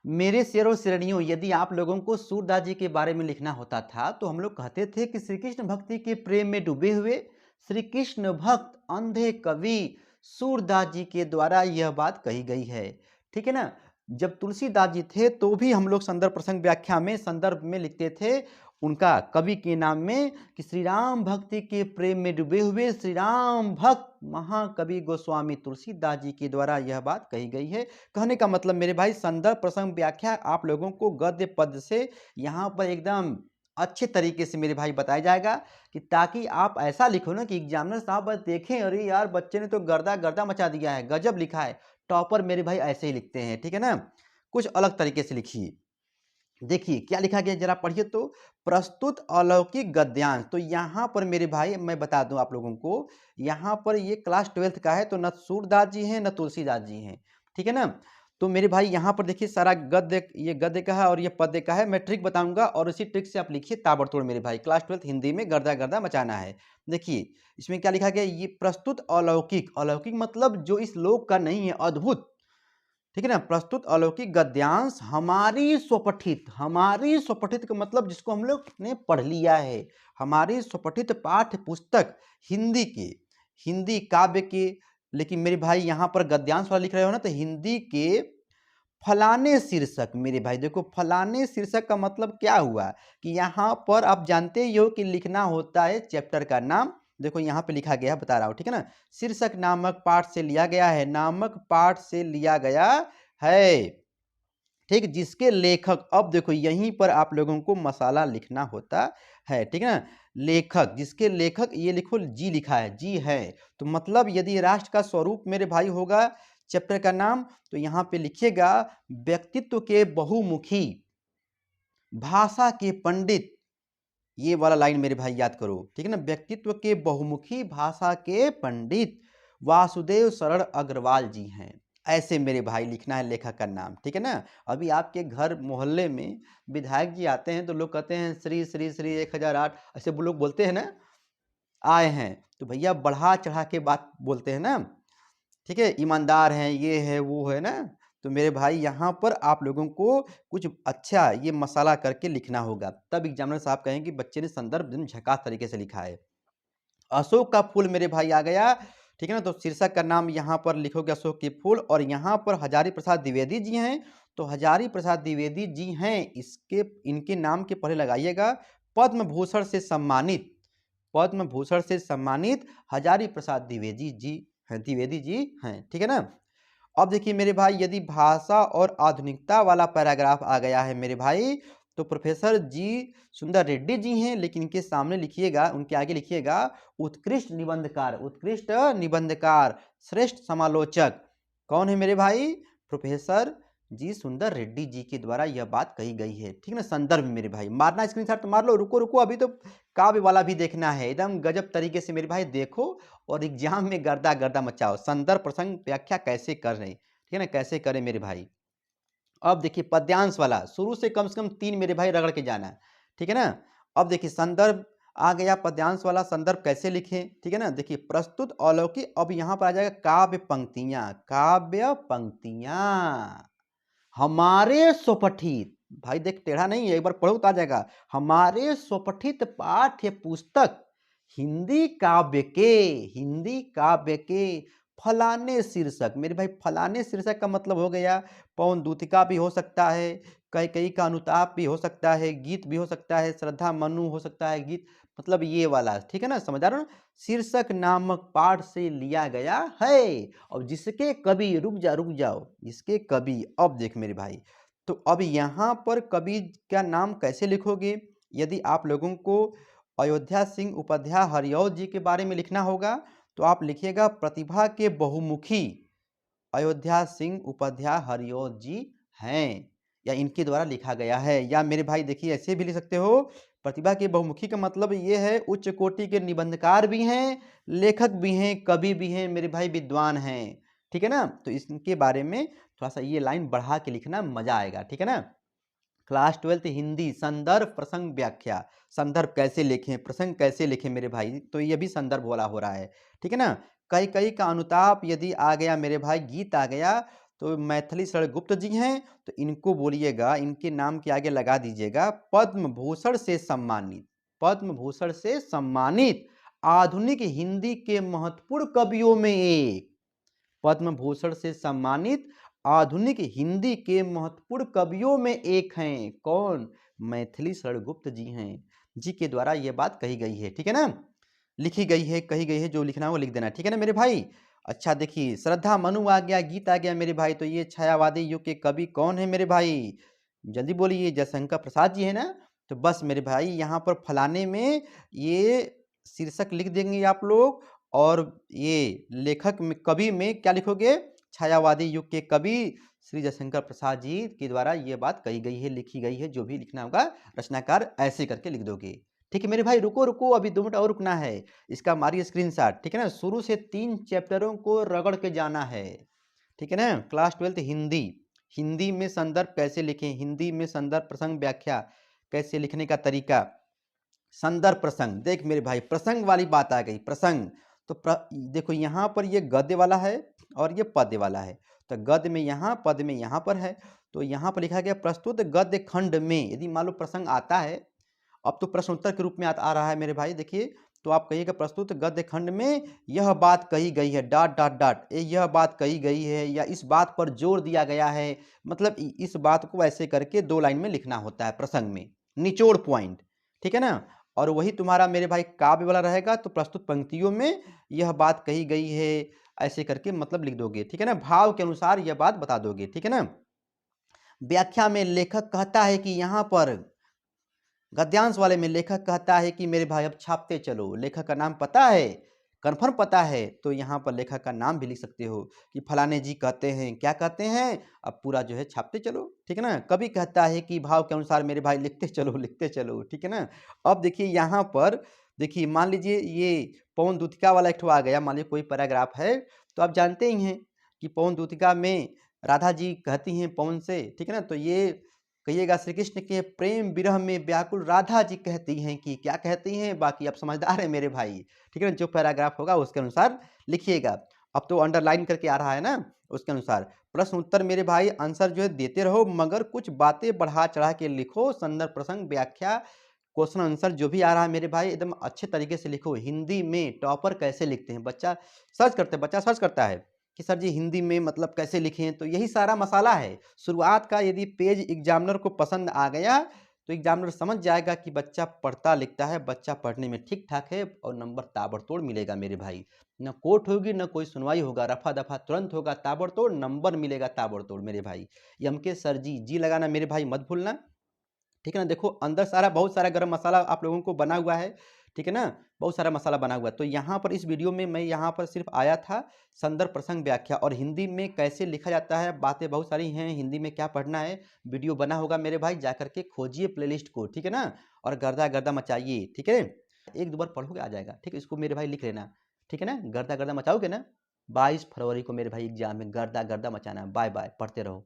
मेरे शेरों शेरनियों, यदि आप लोगों को सूरदास जी के बारे में लिखना होता था तो हम लोग कहते थे कि श्री कृष्ण भक्ति के प्रेम में डूबे हुए श्री कृष्ण भक्त अंधे कवि सूरदास जी के द्वारा यह बात कही गई है। ठीक है ना। जब तुलसीदास जी थे तो भी हम लोग संदर्भ प्रसंग व्याख्या में संदर्भ में लिखते थे उनका कवि के नाम में कि श्री राम भक्ति के प्रेम में डूबे हुए श्री राम भक्त महाकवि गोस्वामी तुलसीदास जी के द्वारा यह बात कही गई है। कहने का मतलब मेरे भाई संदर्भ प्रसंग व्याख्या आप लोगों को गद्य पद से यहाँ पर एकदम अच्छे तरीके से मेरे भाई बताया जाएगा कि ताकि आप ऐसा लिखो ना कि एग्जामिनर साहब बस देखें अरे यार बच्चे ने तो गर्दा गर्दा मचा दिया है, गजब लिखा है। टॉपर मेरे भाई ऐसे ही लिखते हैं, ठीक है ना। कुछ अलग तरीके से लिखिए। देखिए क्या लिखा गया जरा पढ़िए तो। प्रस्तुत अलौकिक गद्यांश, तो यहाँ पर मेरे भाई मैं बता दूं आप लोगों को, यहाँ पर ये क्लास 12th का है तो न सूरदास जी हैं न तुलसीदास जी हैं, ठीक है ना। तो मेरे भाई यहाँ पर देखिए सारा गद्य, ये गद्य का है और ये पद्य का है। मैं ट्रिक बताऊंगा और इसी ट्रिक से आप लिखिए ताबड़तोड़ मेरे भाई। क्लास 12th हिंदी में गर्दा गर्दा मचाना है। देखिए इसमें क्या लिखा गया, ये प्रस्तुत अलौकिक, अलौकिक मतलब जो इस लोक का नहीं है, अद्भुत, ठीक है ना। प्रस्तुत अलौकिक गद्यांश हमारी स्वपठित, हमारी स्वपठित का मतलब जिसको हम लोग ने पढ़ लिया है, हमारी स्वपठित पाठ्य पुस्तक हिंदी के, हिंदी काव्य के। लेकिन मेरे भाई यहाँ पर गद्यांश वाला लिख रहे हो ना तो हिंदी के फलाने शीर्षक। मेरे भाई देखो फलाने शीर्षक का मतलब क्या हुआ कि यहाँ पर आप जानते ही हो कि लिखना होता है चैप्टर का नाम। देखो यहाँ पे लिखा गया है, बता रहा हूँ, ठीक है ना। शीर्षक नामक पाठ से लिया गया है, नामक पाठ से लिया गया है, ठीक। जिसके लेखक, अब देखो यहीं पर आप लोगों को मसाला लिखना होता है, ठीक है ना। लेखक, जिसके लेखक, ये लिखो जी लिखा है, जी है। तो मतलब यदि राष्ट्र का स्वरूप मेरे भाई होगा चैप्टर का नाम, तो यहाँ पे लिखिएगा व्यक्तित्व के बहुमुखी भाषा के पंडित। ये वाला लाइन मेरे भाई याद करो, ठीक है ना। व्यक्तित्व के बहुमुखी भाषा के पंडित वासुदेव शरण अग्रवाल जी हैं। ऐसे मेरे भाई लिखना है लेखक का नाम, ठीक है ना। अभी आपके घर मोहल्ले में विधायक जी आते हैं तो लोग कहते हैं श्री श्री श्री 1008, ऐसे वो लोग बोलते हैं ना, आए हैं तो भैया बढ़ा चढ़ा के बात बोलते हैं ना, ठीक है। ईमानदार हैं, ये है वो है ना। तो मेरे भाई यहाँ पर आप लोगों को कुछ अच्छा ये मसाला करके लिखना होगा, तब एग्जामिनर साहब कहेंगे बच्चे ने संदर्भ एकदम झकास तरीके से लिखा है। अशोक का फूल मेरे भाई आ गया, ठीक है ना। तो शीर्षक का नाम यहाँ पर लिखोगे अशोक के फूल, और यहाँ पर हजारी प्रसाद द्विवेदी जी हैं। तो हजारी प्रसाद द्विवेदी जी हैं, इसके इनके नाम के पहले लगाइएगा पद्म भूषण से सम्मानित, पद्म भूषण से सम्मानित हजारी प्रसाद द्विवेदी जी हैं, द्विवेदी जी हैं, ठीक है ना। अब देखिए मेरे भाई यदि भाषा और आधुनिकता वाला पैराग्राफ आ गया है मेरे भाई, तो प्रोफेसर जी सुंदर रेड्डी जी हैं, लेकिन इनके सामने लिखिएगा, उनके आगे लिखिएगा उत्कृष्ट निबंधकार, उत्कृष्ट निबंधकार, श्रेष्ठ समालोचक। कौन है मेरे भाई? प्रोफेसर जी सुंदर रेड्डी जी के द्वारा यह बात कही गई है, ठीक ना। संदर्भ मेरे भाई मारना स्क्रीनशॉट तो मार लो, रुको रुको अभी तो काव्य वाला भी देखना है, एकदम गजब तरीके से मेरे भाई देखो और एग्जाम में गर्दा गर्दा मचाओ। संदर्भ प्रसंग व्याख्या कैसे कर रहे, ठीक है ना, कैसे करें मेरे भाई। अब देखिए पद्यांश वाला शुरू से कम 3 मेरे भाई रगड़ के जाना है, ठीक है ना। अब देखिए संदर्भ आ गया, पद्यांश वाला संदर्भ कैसे लिखें, ठीक है ना। देखिए प्रस्तुत अलौकिक, अब यहाँ पर आ जाएगा काव्य पंक्तियां, काव्य पंक्तियां हमारे स्वपठित, भाई देख टेढ़ा नहीं है, एक बार पढ़ो तो आ जाएगा। हमारे स्वपठित पाठ्य पुस्तक हिंदी काव्य के, हिंदी काव्य के फलाने शीर्षक। मेरे भाई फलाने शीर्षक का मतलब हो गया पवन दूतिका भी हो सकता है, कई कई का अनुताप भी हो सकता है, गीत भी हो सकता है, श्रद्धा मनु हो सकता है गीत, मतलब ये वाला, ठीक है ना, समझ आ रहा हो ना। शीर्षक नामक पाठ से लिया गया है, और जिसके कवि, रुक जाओ, जिसके कवि, अब देख मेरे भाई, तो अब यहाँ पर कवि का नाम कैसे लिखोगे। यदि आप लोगों को अयोध्या सिंह उपाध्याय हरिऔध जी के बारे में लिखना होगा तो आप लिखिएगा प्रतिभा के बहुमुखी अयोध्या सिंह उपाध्याय हरिऔध जी हैं, या इनके द्वारा लिखा गया है। या मेरे भाई देखिए ऐसे भी लिख सकते हो, प्रतिभा के बहुमुखी का मतलब ये है उच्च कोटि के निबंधकार भी हैं, लेखक भी हैं, कवि भी हैं मेरे भाई, विद्वान हैं, ठीक है ना। तो इनके बारे में थोड़ा सा ये लाइन बढ़ा के लिखना, मजा आएगा, ठीक है ना। क्लास 12th हिंदी संदर्भ प्रसंग व्याख्या, संदर्भ कैसे लिखें, प्रसंग कैसे लिखें मेरे भाई, तो ये भी संदर्भ वाला हो रहा है, ठीक है ना। कई कई का अनुताप यदि आ गया मेरे भाई, गीत आ गया, तो मैथिली शरण गुप्त जी हैं, तो इनको बोलिएगा, इनके नाम के आगे लगा दीजिएगा पद्म भूषण से सम्मानित। पद्म भूषण से सम्मानित आधुनिक हिंदी के महत्वपूर्ण कवियों में एक। पद्म भूषण से सम्मानित आधुनिक हिंदी के महत्वपूर्ण कवियों में एक हैं। कौन? मैथिली शरण गुप्त जी हैं। जी के द्वारा यह बात कही गई है, ठीक है ना, लिखी गई है, कही गई है। जो लिखना है वो लिख देना, ठीक है ना मेरे भाई। अच्छा देखिए, श्रद्धा मनु आ गया, गीत आ गया मेरे भाई। तो ये छायावादी युग के कवि कौन है मेरे भाई? जल्दी बोलिए। जयशंकर प्रसाद जी है ना। तो बस मेरे भाई यहाँ पर फलाने में ये शीर्षक लिख देंगे आप लोग, और ये लेखक में कवि में क्या लिखोगे? छायावादी युग के कवि श्री जयशंकर प्रसाद जी के द्वारा ये बात कही गई है, लिखी गई है। जो भी लिखना होगा रचनाकार ऐसे करके लिख दोगे, ठीक है मेरे भाई। रुको रुको, अभी 2 मिनट और रुकना है। इसका मारिए स्क्रीनशॉट, ठीक है ना। शुरू से 3 चैप्टरों को रगड़ के जाना है, ठीक है ना। क्लास 12 हिंदी, हिंदी में संदर्भ कैसे लिखें, हिंदी में संदर्भ प्रसंग व्याख्या कैसे लिखने का तरीका। संदर्भ प्रसंग, देख मेरे भाई प्रसंग वाली बात आ गई। प्रसंग तो देखो यहाँ पर ये गद्य वाला है और ये पद्य वाला है। तो गद्य में यहाँ, पद में यहाँ पर है। तो यहाँ पर लिखा गया प्रस्तुत गद्य खंड में, यदि मान लो प्रसंग आता है, अब तो प्रश्न उत्तर के रूप में आ रहा है मेरे भाई। देखिए, तो आप कहिएगा प्रस्तुत गद्य खंड में यह बात कही गई है, डॉट डॉट डॉट, यह बात कही गई है, या इस बात पर जोर दिया गया है। मतलब इस बात को ऐसे करके 2 लाइन में लिखना होता है प्रसंग में, निचोड़ पॉइंट, ठीक है ना। और वही तुम्हारा मेरे भाई काव्य वाला रहेगा, तो प्रस्तुत पंक्तियों में यह बात कही गई है ऐसे करके मतलब लिख दोगे, ठीक है ना। भाव के अनुसार यह बात बता दोगे, ठीक है ना। व्याख्या में लेखक कहता है कि यहाँ पर, गद्यांश वाले में लेखक कहता है कि मेरे भाई अब छापते चलो। लेखक का नाम पता है, कन्फर्म पता है, तो यहाँ पर लेखक का नाम भी लिख सकते हो कि फलाने जी कहते हैं, क्या कहते हैं, अब पूरा जो है छापते चलो, ठीक है ना। कभी कहता है कि भाव के अनुसार मेरे भाई लिखते चलो, लिखते चलो, ठीक है ना। अब देखिए यहाँ पर, देखिए मान लीजिए ये पवन दूतिका वाला एक ठो आ गया। मान लीजिए कोई पैराग्राफ है, तो आप जानते ही हैं कि पवन दूतिका में राधा जी कहती हैं पवन से, ठीक है ना। तो ये कहिएगा श्री कृष्ण के प्रेम विरह में व्याकुल राधा जी कहती हैं कि, क्या कहती हैं, बाकी आप समझदार हैं मेरे भाई, ठीक है ना। जो पैराग्राफ होगा उसके अनुसार लिखिएगा। अब तो अंडरलाइन करके आ रहा है ना, उसके अनुसार प्रश्न उत्तर मेरे भाई आंसर जो है देते रहो, मगर कुछ बातें बढ़ा चढ़ा के लिखो। संदर्भ प्रसंग व्याख्या क्वेश्चन आंसर जो भी आ रहा है मेरे भाई एकदम अच्छे तरीके से लिखो। हिंदी में टॉपर कैसे लिखते हैं, बच्चा सर्च करता है कि सर जी हिंदी में मतलब कैसे लिखें, तो यही सारा मसाला है। शुरुआत का यदि पेज एग्जामिनर को पसंद आ गया, तो एग्जामिनर समझ जाएगा कि बच्चा पढ़ता लिखता है, बच्चा पढ़ने में ठीक ठाक है, और नंबर ताबड़तोड़ मिलेगा मेरे भाई। न कोर्ट होगी, न कोई सुनवाई होगा, रफा दफा तुरंत होगा, ताबड़तोड़ नंबर मिलेगा, ताबड़तोड़ मेरे भाई। एम के सर जी लगाना मेरे भाई मत भूलना, ठीक है ना। देखो अंदर सारा बहुत सारा गरम मसाला आप लोगों को बना हुआ है, ठीक है ना, बहुत सारा मसाला बना हुआ है। तो यहाँ पर इस वीडियो में मैं यहाँ पर सिर्फ आया था संदर्भ प्रसंग व्याख्या, और हिंदी में कैसे लिखा जाता है, बातें बहुत सारी हैं, हिंदी में क्या पढ़ना है, वीडियो बना होगा मेरे भाई, जा करके खोजिए प्लेलिस्ट को, ठीक है ना, और गर्दा गर्दा मचाइए, ठीक है। 1-2 बार पढ़ोगे आ जाएगा, ठीक है। इसको मेरे भाई लिख लेना, ठीक है ना। गर्दा गर्दा मचाओगे ना, 22 फरवरी को मेरे भाई एग्जाम में गर्दा गर्दा मचाना। बाय बाय, पढ़ते रहो।